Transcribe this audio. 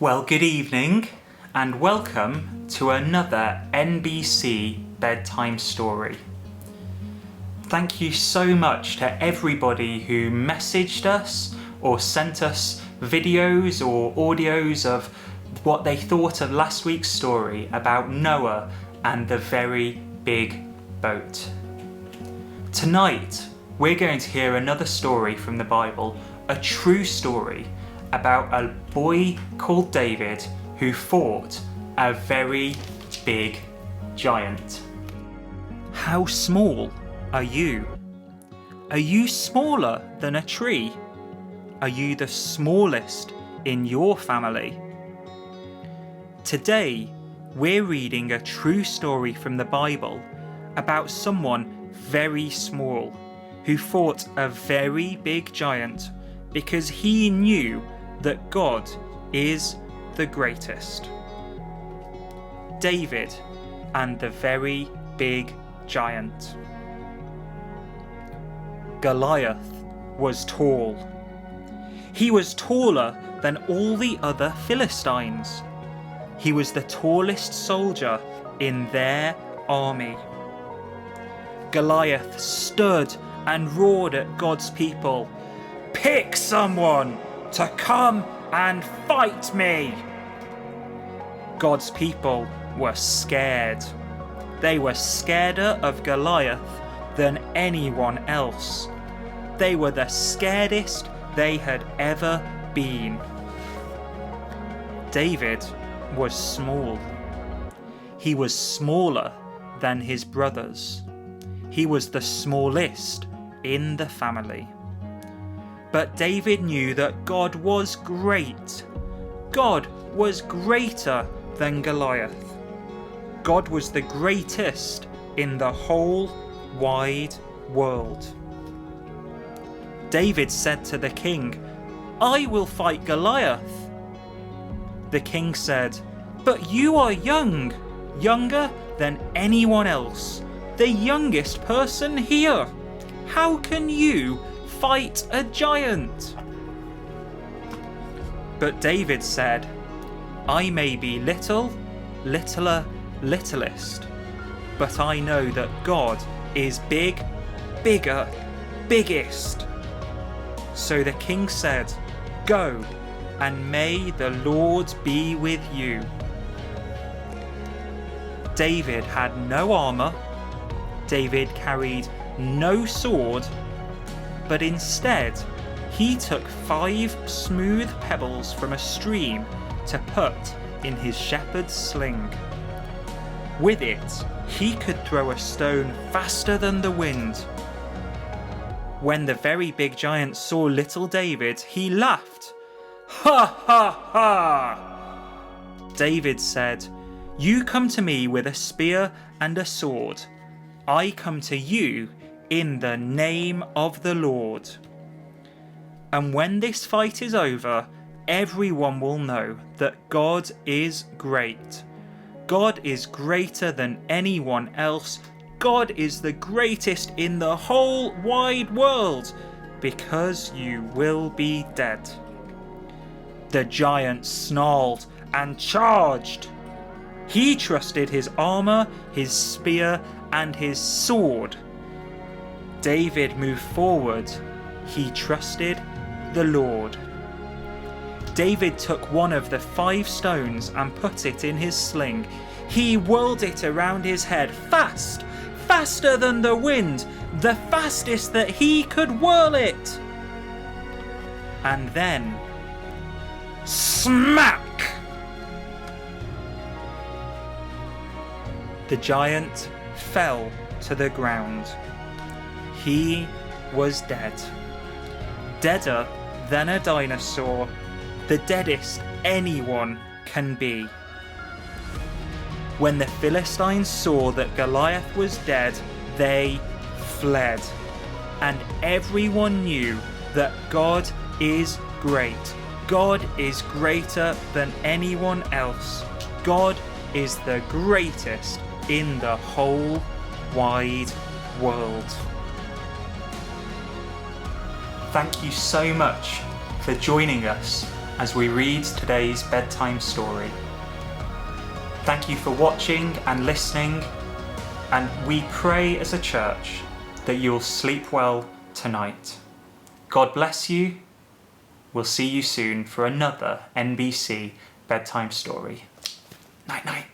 Well, good evening and welcome to another NBC bedtime story. Thank you so much to everybody who messaged us or sent us videos or audios of what they thought of last week's story about Noah and the very big boat. Tonight, we're going to hear another story from the Bible, a true story about a boy called David who fought a very big giant. How small are you? Are you smaller than a tree? Are you the smallest in your family? Today, we're reading a true story from the Bible about someone very small who fought a very big giant because he knew that God is the greatest. David and the very big giant. Goliath was tall. He was taller than all the other Philistines. He was the tallest soldier in their army. Goliath stood and roared at God's people, "Pick someone to come and fight me!" God's people were scared. They were scareder of Goliath than anyone else. They were the scaredest they had ever been. David was small. He was smaller than his brothers. He was the smallest in the family. But David knew that God was great. God was greater than Goliath. God was the greatest in the whole wide world. David said to the king, "I will fight Goliath." The king said, "But you are young, younger than anyone else, the youngest person here. How can you fight a giant?" But David said, "I may be little, littler, littlest, but I know that God is big, bigger, biggest." So the king said, "Go, and may the Lord be with you." David had no armor. David carried no sword, but instead he took 5 smooth pebbles from a stream to put in his shepherd's sling. With it, he could throw a stone faster than the wind. When the very big giant saw little David, he laughed. "Ha ha ha!" David said, "You come to me with a spear and a sword. I come to you in the name of the Lord. And when this fight is over, everyone will know that God is great. God is greater than anyone else. God is the greatest in the whole wide world, because you will be dead." The giant snarled and charged. He trusted his armor, his spear, and his sword. David moved forward. He trusted the Lord. David took one of the 5 stones and put it in his sling. He whirled it around his head fast, faster than the wind, the fastest that he could whirl it. And then, smack! The giant fell to the ground. He was dead. Deader than a dinosaur, the deadest anyone can be. When the Philistines saw that Goliath was dead, they fled. And everyone knew that God is great. God is greater than anyone else. God is the greatest in the whole wide world. Thank you so much for joining us as we read today's bedtime story. Thank you for watching and listening, and we pray as a church that you'll sleep well tonight. God bless you. We'll see you soon for another NBC bedtime story. Night night.